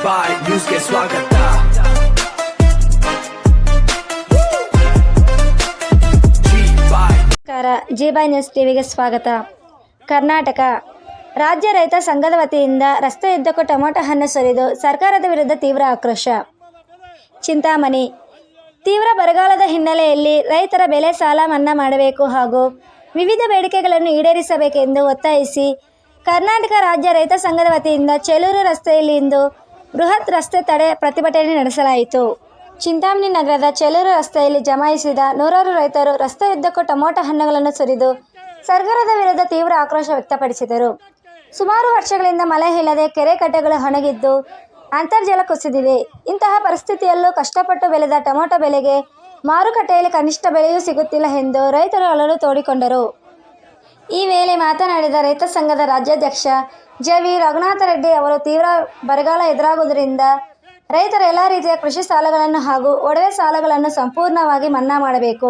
ಬಾಯ್ ನ್ಯೂಸ್ಗೆ ಸ್ವಾಗತ. ಜಿ ಬಾಯ್ ನ್ಯೂಸ್ ಟಿವಿಗೆ ಸ್ವಾಗತ. ಕರ್ನಾಟಕ ರಾಜ್ಯ ರೈತ ಸಂಘದ ವತಿಯಿಂದ ರಸ್ತೆಯುದ್ದಕ್ಕೂ ಟೊಮೆಟೊ ಹಣ್ಣು ಸುರಿದು ಸರ್ಕಾರದ ವಿರುದ್ಧ ತೀವ್ರ ಆಕ್ರೋಶ. ಚಿಂತಾಮಣಿ ತೀವ್ರ ಬರಗಾಲದ ಹಿನ್ನೆಲೆಯಲ್ಲಿ ರೈತರ ಬೆಳೆ ಸಾಲ ಮನ್ನಾ ಮಾಡಬೇಕು ಹಾಗೂ ವಿವಿಧ ಬೇಡಿಕೆಗಳನ್ನು ಈಡೇರಿಸಬೇಕೆಂದು ಒತ್ತಾಯಿಸಿ ಕರ್ನಾಟಕ ರಾಜ್ಯ ರೈತ ಸಂಘದ ವತಿಯಿಂದ ಚೇಳೂರು ರಸ್ತೆಯಲ್ಲಿ ಇಂದು ಬೃಹತ್ ರಸ್ತೆ ತಡೆ ಪ್ರತಿಭಟನೆ ನಡೆಸಲಾಯಿತು. ಚಿಂತಾಮಣಿ ನಗರದ ಚೇಳೂರು ರಸ್ತೆಯಲ್ಲಿ ಜಮಾಯಿಸಿದ ನೂರಾರು ರೈತರು ರಸ್ತೆಯುದ್ದಕ್ಕೂ ಟೊಮೆಟೊ ಹಣ್ಣುಗಳನ್ನು ಸುರಿದು ಸರ್ಕಾರದ ವಿರುದ್ಧ ತೀವ್ರ ಆಕ್ರೋಶ ವ್ಯಕ್ತಪಡಿಸಿದರು. ಸುಮಾರು ವರ್ಷಗಳಿಂದ ಮಳೆ ಇಲ್ಲದೆ ಕೆರೆ ಕಟ್ಟೆಗಳು ಒಣಗಿದ್ದು ಅಂತರ್ಜಲ ಕುಸಿದಿದೆ. ಇಂತಹ ಪರಿಸ್ಥಿತಿಯಲ್ಲೂ ಕಷ್ಟಪಟ್ಟು ಬೆಳೆದ ಟೊಮೆಟೊ ಬೆಲೆಗೆ ಮಾರುಕಟ್ಟೆಯಲ್ಲಿ ಕನಿಷ್ಠ ಬೆಲೆಯೂ ಸಿಗುತ್ತಿಲ್ಲ ಎಂದು ರೈತರು ಅಳಲು ತೋಡಿಕೊಂಡರು. ಈ ವೇಳೆ ಮಾತನಾಡಿದ ರೈತ ಸಂಘದ ರಾಜ್ಯಾಧ್ಯಕ್ಷ ಜೆ.ವಿ. ರಘುನಾಥ ರೆಡ್ಡಿ ಅವರು ತೀವ್ರ ಬರಗಾಲ ಎದುರಾಗುವುದರಿಂದ ರೈತರ ಎಲ್ಲ ರೀತಿಯ ಕೃಷಿ ಸಾಲಗಳನ್ನು ಹಾಗೂ ಒಡವೆ ಸಾಲಗಳನ್ನು ಸಂಪೂರ್ಣವಾಗಿ ಮನ್ನಾ ಮಾಡಬೇಕು.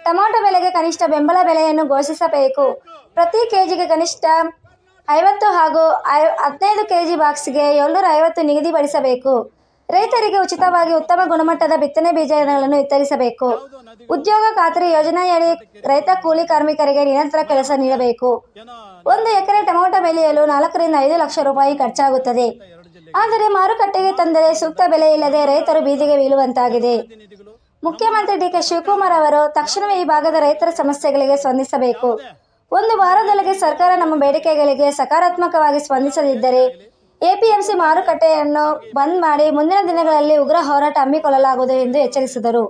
ಟೊಮೆಟೊ ಬೆಲೆಗೆ ಕನಿಷ್ಠ ಬೆಂಬಲ ಬೆಲೆಯನ್ನು ಘೋಷಿಸಬೇಕು. ಪ್ರತಿ ಕೆಜಿಗೆ ಕನಿಷ್ಠ 50 ಹಾಗೂ 15 ಕೆಜಿ ಬಾಕ್ಸ್ಗೆ 750 ನಿಗದಿಪಡಿಸಬೇಕು. ರೈತರಿಗೆ ಉಚಿತವಾಗಿ ಉತ್ತಮ ಗುಣಮಟ್ಟದ ಬಿತ್ತನೆ ಬೀಜಗಳನ್ನು ವಿತರಿಸಬೇಕು. ಉದ್ಯೋಗ ಖಾತ್ರಿ ಯೋಜನೆಯಡಿ ರೈತ ಕೂಲಿ ಕಾರ್ಮಿಕರಿಗೆ ನಿರಂತರ ಕೆಲಸ ನೀಡಬೇಕು. 1 ಎಕರೆ ಟೊಮೆಟೊ ಬೆಳೆಯಲು 4 ರಿಂದ 5 ಲಕ್ಷ ರೂಪಾಯಿ ಖರ್ಚಾಗುತ್ತದೆ. ಆದರೆ ಮಾರುಕಟ್ಟೆಗೆ ತಂದರೆ ಸೂಕ್ತ ಬೆಲೆ ಇಲ್ಲದೆ ರೈತರು ಬೀದಿಗೆ ಬೀಳುವಂತಾಗಿದೆ. ಮುಖ್ಯಮಂತ್ರಿ ಡಿ.ಕೆ. ಶಿವಕುಮಾರ್ ಅವರು ತಕ್ಷಣವೇ ಈ ಭಾಗದ ರೈತರ ಸಮಸ್ಯೆಗಳಿಗೆ ಸ್ಪಂದಿಸಬೇಕು. 1 ವಾರದೊಳಗೆ ಸರ್ಕಾರ ನಮ್ಮ ಬೇಡಿಕೆಗಳಿಗೆ ಸಕಾರಾತ್ಮಕವಾಗಿ ಸ್ಪಂದಿಸದಿದ್ದರೆ ಎಪಿಎಂಸಿ ಮಾರುಕಟ್ಟೆಯನ್ನು ಬಂದ್ ಮಾಡಿ ಮುಂದಿನ ದಿನಗಳಲ್ಲಿ ಉಗ್ರ ಹೋರಾಟ ಹಮ್ಮಿಕೊಳ್ಳಲಾಗುವುದು ಎಂದು ಎಚ್ಚರಿಸಿದರು.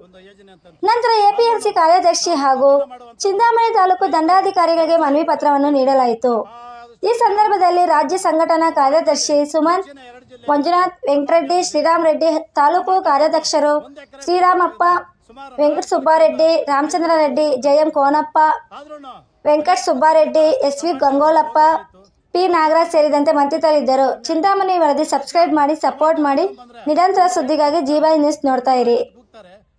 ನಂತರ ಎಪಿಎಂಸಿ ಕಾರ್ಯದರ್ಶಿ ಹಾಗೂ ಚಿಂತಾಮಣಿ ತಾಲೂಕು ದಂಡಾಧಿಕಾರಿಗಳಿಗೆ ಮನವಿ ಪತ್ರವನ್ನು ನೀಡಲಾಯಿತು. ಈ ಸಂದರ್ಭದಲ್ಲಿ ರಾಜ್ಯ ಸಂಘಟನಾ ಕಾರ್ಯದರ್ಶಿ ಸುಮನ್, ಮಂಜುನಾಥ್, ವೆಂಕಟರೆಡ್ಡಿ, ಶ್ರೀರಾಮ್ ರೆಡ್ಡಿ, ತಾಲೂಕು ಕಾರ್ಯಾಧ್ಯಕ್ಷರು ಶ್ರೀರಾಮಪ್ಪ, ವೆಂಕಟ ಸುಬ್ಬಾರೆಡ್ಡಿ, ರಾಮಚಂದ್ರ ರೆಡ್ಡಿ, ಜೆ.ಎಂ. ಕೋನಪ್ಪ, ವೆಂಕಟ ಸುಬ್ಬಾರೆಡ್ಡಿ, ಎಸ್.ವಿ. ಗಂಗೋಲಪ್ಪ, ಪಿ. ನಾಗರಾಜ್ ಸೇರಿದಂತೆ ಮತ್ತಿತರರಿದ್ದರು. ಚಿಂತಾಮಣಿ ವರದಿ ಸಬ್ಸ್ಕ್ರೈಬ್ ಮಾಡಿ, ಸಪೋರ್ಟ್ ಮಾಡಿ. ನಿರಂತರ ಸುದ್ದಿಗಾಗಿ ಜಿ ಬಾಯ್ ನ್ಯೂಸ್ ನೋಡ್ತಾ ಇರಿ.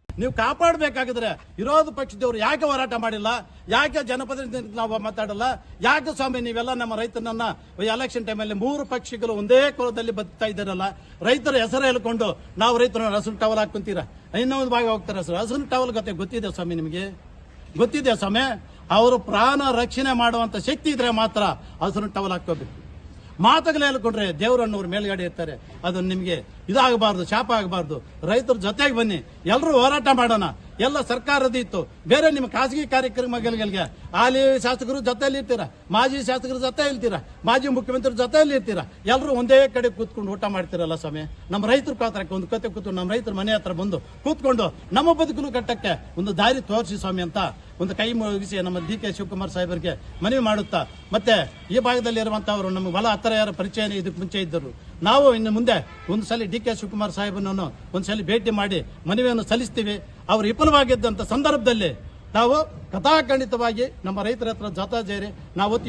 ನೀವು ಕಾಪಾಡಬೇಕಾಗಿದ್ರೆ ವಿರೋಧ ಪಕ್ಷದವರು ಯಾಕೆ ಹೋರಾಟ ಮಾಡಿಲ್ಲ, ಯಾಕೆ ಜನಪ್ರತಿನಿಧಿ ನಾವು ಮಾತಾಡಲ್ಲ, ಯಾಕೆ ಸ್ವಾಮಿ ನೀವೆಲ್ಲ ನಮ್ಮ ರೈತನನ್ನ ಎಲೆಕ್ಷನ್ ಟೈಮಲ್ಲಿ 3 ಪಕ್ಷಗಳು ಒಂದೇ ಕುಲದಲ್ಲಿ ಬದುಕ್ತಾ ಇದ್ದಾರಲ್ಲ, ರೈತರ ಹೆಸರು ಹೇಳ್ಕೊಂಡು ನಾವು ರೈತರ ಹಸುರು ಟವಲ್ ಹಾಕೊಂತೀರಾ, ಇನ್ನೊಂದು ಭಾಗ ಹೋಗ್ತಾರೆ ಹಸುರು ಟವಲ್ ಗೊತ್ತಿದೆ ಸ್ವಾಮಿ, ನಿಮಗೆ ಗೊತ್ತಿದೆ ಸ್ವಾಮಿ. ಅವರು ಪ್ರಾಣ ರಕ್ಷಣೆ ಮಾಡುವಂತ ಶಕ್ತಿ ಇದ್ರೆ ಮಾತ್ರ ಹಸುರು ಟವಲ್ ಹಾಕೋಬೇಕು. ಮಾತುಗಳು ಹೇಳ್ಕೊಂಡ್ರೆ ದೇವರನ್ನವ್ರು ಮೇಲ್ಗಡೆ ಇರ್ತಾರೆ. ಅದು ನಿಮಗೆ ಇದಾಗಬಾರ್ದು, ಶಾಪ ಆಗಬಾರ್ದು. ರೈತರ ಜೊತೆಗೆ ಬನ್ನಿ, ಎಲ್ಲರೂ ಹೋರಾಟ ಮಾಡೋಣ. ಎಲ್ಲ ಸರ್ಕಾರದ ಇತ್ತು, ಬೇರೆ ನಿಮ್ಮ ಖಾಸಗಿ ಕಾರ್ಯಕ್ರಮಗಳಿಗೆ ಹಾಲಿ ಶಾಸಕರು ಜೊತೆಯಲ್ಲಿ ಇರ್ತೀರಾ, ಮಾಜಿ ಶಾಸಕರ ಜೊತೆ ಇರ್ತೀರಾ, ಮಾಜಿ ಮುಖ್ಯಮಂತ್ರಿ ಜೊತೆಯಲ್ಲಿ ಇರ್ತೀರಾ, ಎಲ್ಲರೂ ಒಂದೇ ಕಡೆ ಕೂತ್ಕೊಂಡು ಊಟ ಮಾಡ್ತಿರಲ್ಲ ಸ್ವಾಮಿ. ನಮ್ಮ ರೈತರ ಪಾತ್ರಕ್ಕೆ ಒಂದು ಕತೆ ಕೂತು ನಮ್ಮ ರೈತರ ಮನೆ ಹತ್ರ ಬಂದು ಕೂತ್ಕೊಂಡು ನಮ್ಮ ಬದುಕಲು ಕಟ್ಟಕ್ಕೆ ಒಂದು ದಾರಿ ತೋರಿಸಿ ಸ್ವಾಮಿ ಅಂತ ಒಂದು ಕೈ ಮುಗಿಸಿ ನಮ್ಮ ಡಿ.ಕೆ. ಶಿವಕುಮಾರ್ ಸಾಹೇಬರಿಗೆ ಮನವಿ ಮಾಡುತ್ತಾ, ಮತ್ತೆ ಈ ಭಾಗದಲ್ಲಿ ಇರುವಂತಹವರು ನಮಗೆ ಹೊಲ ಹತ್ತಿರ ಯಾರ ಪರಿಚಯ ಇದಕ್ಕೆ ಮುಂಚೆ ಇದ್ದರು. ನಾವು ಇನ್ನು ಮುಂದೆ ಒಂದು ಸಲ ಡಿ.ಕೆ. ಶಿವಕುಮಾರ್ ಸಾಹೇಬನನ್ನು ಒಂದ್ಸಲ ಭೇಟಿ ಮಾಡಿ ಮನವಿಯನ್ನು ಸಲ್ಲಿಸ್ತೀವಿ. ಅವರು ವಿಫಲವಾಗಿದ್ದಂತ ಸಂದರ್ಭದಲ್ಲಿ ನಾವು ಕಥಾಖಂಡಿತವಾಗಿ ನಮ್ಮ ರೈತರ ಹತ್ರ ಜೊತೆ ಸೇರಿ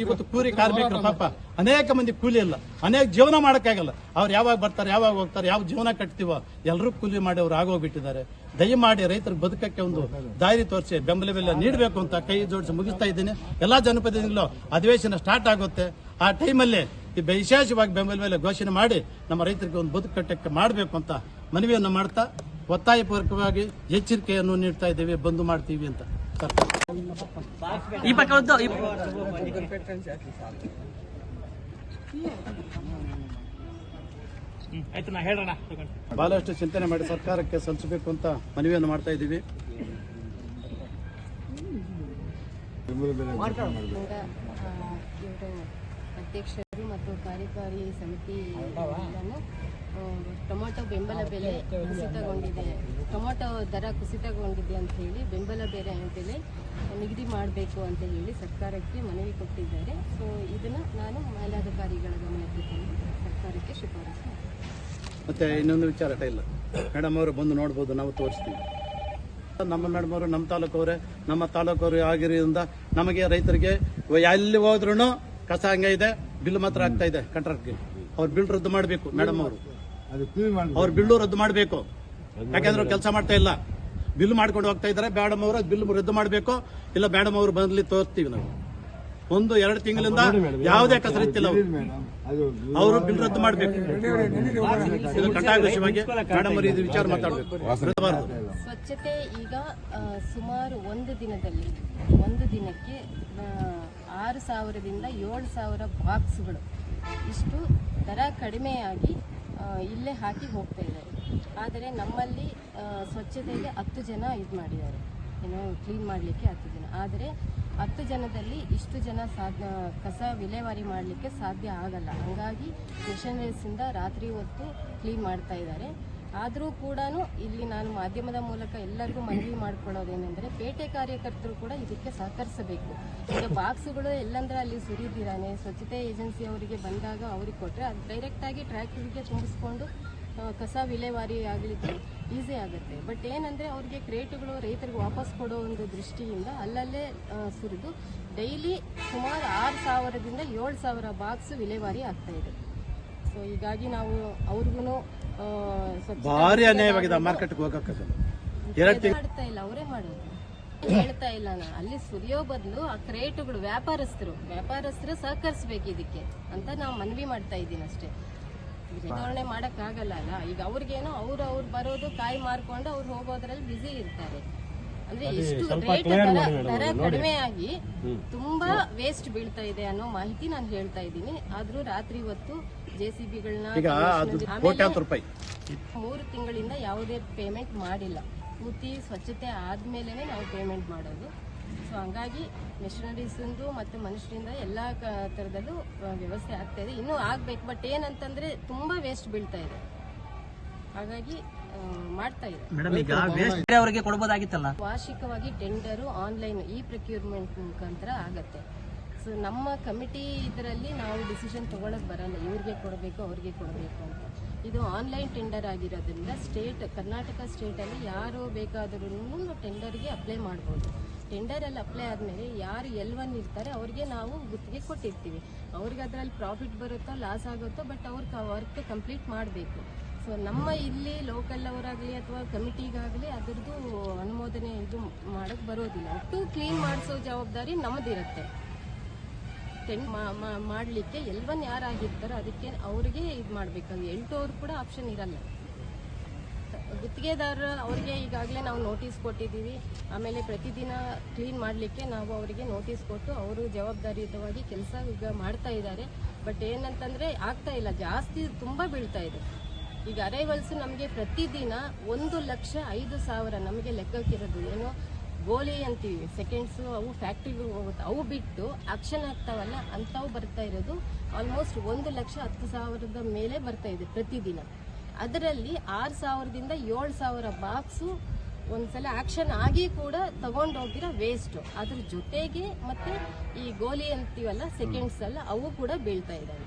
ಇವತ್ತು ಕೂಲಿ ಕಾರ್ಮಿಕರು ಪಾಪ ಅನೇಕ ಮಂದಿ ಕೂಲಿ ಇಲ್ಲ, ಅನೇಕ ಜೀವನ ಮಾಡೋಕ್ಕಾಗಲ್ಲ. ಅವ್ರು ಯಾವಾಗ ಬರ್ತಾರೆ, ಯಾವಾಗ ಹೋಗ್ತಾರೆ, ಯಾವ ಜೀವನ ಕಟ್ತೀವೋ ಎಲ್ಲರೂ ಕೂಲಿ ಮಾಡಿ ಅವ್ರು ಆಗೋಗ್ಬಿಟ್ಟಿದ್ದಾರೆ. ದಯಮಾಡಿ ರೈತರ ಬದುಕಕ್ಕೆ ಒಂದು ದಾರಿ ತೋರಿಸಿ ಬೆಂಬಲ ಬೆಲೆ ನೀಡಬೇಕು ಅಂತ ಕೈ ಜೋಡಿಸಿ ಮುಗಿಸ್ತಾ ಇದ್ದೀನಿ. ಎಲ್ಲಾ ಜನಪ್ರತಿನಿಧಿಗಳು ಅಧಿವೇಶನ ಸ್ಟಾರ್ಟ್ ಆಗುತ್ತೆ. ಆ ಟೈಮಲ್ಲಿ ವಿಶೇಷವಾಗಿ ಬೆಂಬಲ ಬೆಲೆ ಘೋಷಣೆ ಮಾಡಿ ನಮ್ಮ ರೈತರಿಗೆ ಒಂದು ಬದುಕು ಕಟ್ಟಕ್ಕೆ ಮಾಡಬೇಕು ಅಂತ ಮನವಿಯನ್ನು ಮಾಡ್ತಾ ಒತ್ತಾಯಪೂರ್ವಕವಾಗಿ ಎಚ್ಚರಿಕೆಯನ್ನು ನೀಡ್ತಾ ಇದ್ದೇವೆ, ಬಂದು ಮಾಡ್ತೀವಿ ಅಂತ. ಬಹಳಷ್ಟು ಚಿಂತನೆ ಮಾಡಿ ಸರ್ಕಾರಕ್ಕೆ ಸಲ್ಲಿಸಬೇಕು ಅಂತ ಮನವಿಯನ್ನು ಮಾಡ್ತಾ ಇದ್ದೀವಿ. ಅಧ್ಯಕ್ಷರು ಮತ್ತು ಕಾರ್ಯಕಾರಿ ಸಮಿತಿ ಟೊಮೆಟೊ ಬೆಂಬಲ ಬೆಲೆ ಕುಸಿತಗೊಂಡಿದೆ, ಟೊಮೆಟೊ ದರ ಕುಸಿತಗೊಂಡಿದೆ ಅಂತ ಹೇಳಿ ಬೆಂಬಲ ಬೆಲೆ ನಿಗದಿ ಮಾಡಬೇಕು ಅಂತ ಹೇಳಿ ಸರ್ಕಾರಕ್ಕೆ ಮನವಿ ಕೊಟ್ಟಿದ್ದಾರೆ. ಸೊ ಇದನ್ನು ನಾನು ಮೇಲಾಧಿಕಾರಿಗಳ ಗಮನಕ್ಕೆ ತಂದು ಸರ್ಕಾರಕ್ಕೆ ಶಿಫಾರಸು ಮಾಡ್ತೀನಿ. ಮತ್ತೆ ಇನ್ನೊಂದು ವಿಚಾರ ಇಲ್ಲ, ಮೇಡಮ್ ಅವರು ಬಂದು ನೋಡ್ಬೋದು, ನಾವು ತೋರಿಸ್ತೀವಿ. ನಮ್ಮ ಮೇಡಮ್ ಅವರು ನಮ್ಮ ತಾಲೂಕವರೇ, ನಮ್ಮ ತಾಲೂಕವರು ಆಗಿರೋದ್ರಿಂದ ನಮಗೆ ರೈತರಿಗೆ ಎಲ್ಲಿ ಹೋದ್ರೂ ಕಸ ಹಂಗೆ ಇದೆ, ಬಿಲ್ ಮಾತ್ರ ಆಗ್ತಾ ಇದೆ ಕಾಂಟ್ರಾಕ್ಟ್ಗೆ. ಅವ್ರ ಬಿಲ್ ರದ್ದು ಮಾಡಬೇಕು ಮೇಡಮ್ ಅವರು, ಅವ್ರ ಬಿಲ್ಲು ರದ್ದು ಮಾಡಬೇಕು. ಯಾಕೆಂದ್ರೆ ಕೆಲಸ ಮಾಡ್ತಾ ಇಲ್ಲ, ಬಿಲ್ ಮಾಡ್ಕೊಂಡು ಹೋಗ್ತಾ ಇದ್ದಾರೆ. ಮೇಡಮ್ ಅವರು ಬಿಲ್ ರದ್ದು ಮಾಡಬೇಕು, ಇಲ್ಲ ಮೇಡಮ್ ಅವರು ಬಂದ್ಲಿ ತೋರಿಸ್ತೀವಿ ನಾವು. 1-2 ತಿಂಗಳಿಂದ ಯಾವುದೇ ಕಸರಿತ್ತಿಲ್ಲ. ಅವರು ಬಿಲ್ ರದ್ದು ಮಾಡಬೇಕು. ಇದು ಕಟಾಕ್ಷವಾಗಿ ಮೇಡಮ್ ಅವರು ಇದು ವಿಚಾರ ಮಾತಾಡಬೇಕು. ಸ್ವಚ್ಛತೆ ಈಗ ಸುಮಾರು ಒಂದು ದಿನಕ್ಕೆ 6,000ದಿಂದ 7,000 ಬಾಕ್ಸ್ಗಳು ಇಷ್ಟು ದರ ಕಡಿಮೆಯಾಗಿ ಇಲ್ಲೇ ಹಾಕಿ ಹೋಗ್ತಾ ಇದ್ದಾರೆ. ಆದರೆ ನಮ್ಮಲ್ಲಿ ಸ್ವಚ್ಛತೆಗೆ 10 ಜನ ಇದು ಮಾಡಿದ್ದಾರೆ, ಏನು ಕ್ಲೀನ್ ಮಾಡಲಿಕ್ಕೆ 10 ಜನ. ಆದರೆ 10 ಜನದಲ್ಲಿ ಇಷ್ಟು ಜನ ಕಸ ವಿಲೇವಾರಿ ಮಾಡಲಿಕ್ಕೆ ಸಾಧ್ಯ ಆಗಲ್ಲ. ಹಾಗಾಗಿ ಮಿಷನರೀಸಿಂದ ರಾತ್ರಿ ಹೊತ್ತು ಕ್ಲೀನ್ ಮಾಡ್ತಾ ಇದ್ದಾರೆ. ಆದರೂ ಕೂಡ ಇಲ್ಲಿ ನಾನು ಮಾಧ್ಯಮದ ಮೂಲಕ ಎಲ್ಲರಿಗೂ ಮನವಿ ಮಾಡ್ಕೊಳ್ಳೋದೇನೆಂದರೆ ಪೇಟೆ ಕಾರ್ಯಕರ್ತರು ಕೂಡ ಇದಕ್ಕೆ ಸಹಕರಿಸಬೇಕು. ಈಗ ಬಾಕ್ಸ್ಗಳು ಎಲ್ಲಂದ್ರೆ ಅಲ್ಲಿ ಸುರಿದಿದ್ದಾನೆ, ಸ್ವಚ್ಛತೆ ಏಜೆನ್ಸಿ ಅವರಿಗೆ ಬಂದಾಗ ಅವ್ರಿಗೆ ಕೊಟ್ಟರೆ ಅದು ಡೈರೆಕ್ಟಾಗಿ ಟ್ರ್ಯಾಕ್ಟರ್ಗೆ ತುಂಬಿಸ್ಕೊಂಡು ಕಸ ವಿಲೇವಾರಿ ಆಗಲಿಕ್ಕೆ ಈಸಿ ಆಗುತ್ತೆ. ಬಟ್ ಏನಂದರೆ ಅವ್ರಿಗೆ ಕ್ರೇಟುಗಳು ರೈತರಿಗೆ ವಾಪಸ್ ಕೊಡೋ ಒಂದು ದೃಷ್ಟಿಯಿಂದ ಅಲ್ಲಲ್ಲೇ ಸುರಿದು ಡೈಲಿ ಸುಮಾರು 6,000ದಿಂದ 7,000 ಬಾಕ್ಸ್ ವಿಲೇವಾರಿ ಆಗ್ತಾ ಇದೆ. ಸೊ ಹೀಗಾಗಿ ನಾವು ಅವ್ರಿಗೂ ಭಾರಿ ಅನ್ಯಾಯವಾಗಿದೆ. ಮಾರ್ಕೆಟ್ಗೆ ಹೋಗಕ್ಕೆ ಮಾಡ್ತಾ ಇಲ್ಲ, ಅವರೇ ಮಾಡೋದು ಹೇಳ್ತಾ ಇಲ್ಲ. ಅಲ್ಲಿ ಸುರಿಯೋ ಬದಲು ಆ ಕ್ರೇಟುಗಳು ವ್ಯಾಪಾರಸ್ಥರು ಸಹಕರಿಸಬೇಕು ಇದಕ್ಕೆ ಅಂತ ನಾವು ಮನವಿ ಮಾಡ್ತಾ ಇದ್ದೀನಿ ಅಷ್ಟೇ. ವಿತರಣೆ ಮಾಡಕ್ಕಾಗಲ್ಲ ಅಲ್ಲ. ಈಗ ಅವ್ರಿಗೇನೋ ಅವ್ರು ಬರೋದು ಕಾಯಿ ಮಾರ್ಕೊಂಡು ಅವ್ರು ಹೋಗೋದ್ರಲ್ಲಿ ಬ್ಯುಸಿ ಇರ್ತಾರೆ. ಅಂದ್ರೆ ಎಷ್ಟು ರೇಟ್ ದರ ಕಡಿಮೆಯಾಗಿ ತುಂಬಾ ವೇಸ್ಟ್ ಬೀಳ್ತಾ ಇದೆ ಅನ್ನೋ ಮಾಹಿತಿ ನಾನು ಹೇಳ್ತಾ ಇದ್ದೀನಿ. ಆದ್ರೂ ರಾತ್ರಿ ಹೊತ್ತು JCBಗಳನ್ನ 3 ತಿಂಗಳಿಂದ ಯಾವುದೇ ಪೇಮೆಂಟ್ ಮಾಡಿಲ್ಲ. ಪೂರ್ತಿ ಸ್ವಚ್ಛತೆ ಆದ್ಮೇಲೆ ನಾವು ಪೇಮೆಂಟ್ ಮಾಡೋದು. ಸೊ ಹಂಗಾಗಿ ಮೆಷಿನರೀಸಿಂದು ಮತ್ತು ಮನುಷ್ಯರಿಂದ ಎಲ್ಲ ತರದಲ್ಲೂ ವ್ಯವಸ್ಥೆ ಆಗ್ತಾ ಇದೆ, ಇನ್ನೂ ಆಗ್ಬೇಕು. ಬಟ್ ಏನಂತಂದ್ರೆ ತುಂಬಾ ವೇಸ್ಟ್ ಬೀಳ್ತಾ ಇದೆ, ಹಾಗಾಗಿ ಮಾಡ್ತಾ ಇದೆ. ಅವರಿಗೆ ಕೊಡಬಹುದಾಗಿತ್ತಲ್ಲ. ವಾರ್ಷಿಕವಾಗಿ ಟೆಂಡರು ಆನ್ಲೈನ್ ಪ್ರೊಕ್ಯೂರ್ಮೆಂಟ್ ಮುಖಾಂತರ ಆಗತ್ತೆ. ಸೊ ನಮ್ಮ ಕಮಿಟಿ ಇದರಲ್ಲಿ ನಾವು ಡಿಸಿಷನ್ ತಗೊಳಕ್ ಬರಲ್ಲ, ಇವ್ರಿಗೆ ಕೊಡಬೇಕು ಅವ್ರಿಗೆ ಕೊಡಬೇಕು ಅಂತ. ಇದು ಆನ್ಲೈನ್ ಟೆಂಡರ್ ಆಗಿರೋದ್ರಿಂದ ಕರ್ನಾಟಕ ಸ್ಟೇಟಲ್ಲಿ ಯಾರು ಬೇಕಾದರೂ ಟೆಂಡರ್ಗೆ ಅಪ್ಲೈ ಮಾಡ್ಬೋದು. ಟೆಂಡರಲ್ಲಿ ಅಪ್ಲೈ ಆದಮೇಲೆ ಯಾರು L1 ಇರ್ತಾರೆ ಅವ್ರಿಗೆ ನಾವು ಗುತ್ತಿಗೆ ಕೊಟ್ಟಿರ್ತೀವಿ. ಅವ್ರಿಗೆ ಅದರಲ್ಲಿ ಪ್ರಾಫಿಟ್ ಬರುತ್ತೋ ಲಾಸ್ ಆಗುತ್ತೋ, ಬಟ್ ಅವ್ರಿಗೆ ವರ್ಕ್ ಕಂಪ್ಲೀಟ್ ಮಾಡಬೇಕು. ಸೊ ನಮ್ಮ ಇಲ್ಲಿ ಲೋಕಲ್ ಅವರಾಗಲಿ ಅಥವಾ ಕಮಿಟಿಗಾಗಲಿ ಅದರದ್ದು ಅನುಮೋದನೆ ಇದು ಮಾಡೋಕ್ಕೆ ಬರೋದಿಲ್ಲ. ಒಟ್ಟು ಕ್ಲೀನ್ ಮಾಡಿಸೋ ಜವಾಬ್ದಾರಿ ನಮ್ಮದಿರುತ್ತೆ. ಮಾಡಲಿಕ್ಕೆ L1 ಯಾರಾಗಿರ್ತಾರೋ ಅದಕ್ಕೆ ಅವ್ರಿಗೆ ಇದು ಮಾಡಬೇಕಾಗಿ L2 ಅವ್ರು ಕೂಡ ಆಪ್ಷನ್ ಇರಲ್ಲ. ಗುತ್ತಿಗೆದಾರರು ಅವ್ರಿಗೆ ಈಗಾಗಲೇ ನಾವು ನೋಟಿಸ್ ಕೊಟ್ಟಿದ್ದೀವಿ. ಆಮೇಲೆ ಪ್ರತಿದಿನ ಕ್ಲೀನ್ ಮಾಡಲಿಕ್ಕೆ ನಾವು ಅವರಿಗೆ ನೋಟಿಸ್ ಕೊಟ್ಟು ಅವರು ಜವಾಬ್ದಾರಿಯುತವಾಗಿ ಕೆಲಸ ಈಗ ಮಾಡ್ತಾ ಇದ್ದಾರೆ. ಬಟ್ ಏನಂತಂದರೆ ಆಗ್ತಾ ಇಲ್ಲ, ಜಾಸ್ತಿ ತುಂಬ ಬೀಳ್ತಾ ಇದೆ. ಈಗ ಅರೈವಲ್ಸ್ ನಮಗೆ ಪ್ರತಿದಿನ 1,05,000 ನಮಗೆ ಲೆಕ್ಕಕ್ಕಿರೋದು. ಏನೋ ಗೋಲಿ ಅಂತೀವಿ, ಸೆಕೆಂಡ್ಸು ಅವು ಫ್ಯಾಕ್ಟ್ರಿಗೆ ಹೋಗುತ್ತೆ, ಅವು ಬಿಟ್ಟು ಆಕ್ಷನ್ ಆಗ್ತಾವಲ್ಲ ಅಂಥವು ಬರ್ತಾ ಇರೋದು ಆಲ್ಮೋಸ್ಟ್ 1,10,000 ಮೇಲೆ ಬರ್ತಾ ಇದೆ ಪ್ರತಿದಿನ. ಅದರಲ್ಲಿ 6,000ದಿಂದ 7,000 ಬಾಕ್ಸು ಒಂದ್ಸಲ ಆಕ್ಷನ್ ಆಗಿ ಕೂಡ ತಗೊಂಡೋಗಿರೋ ವೇಸ್ಟ್. ಅದ್ರ ಜೊತೆಗೆ ಮತ್ತೆ ಈ ಗೋಲಿ ಅಂತೀವಲ್ಲ ಸೆಕೆಂಡ್ಸ್ ಅಲ್ಲ, ಅವು ಕೂಡ ಬೀಳ್ತಾ ಇದ್ದಾವೆ.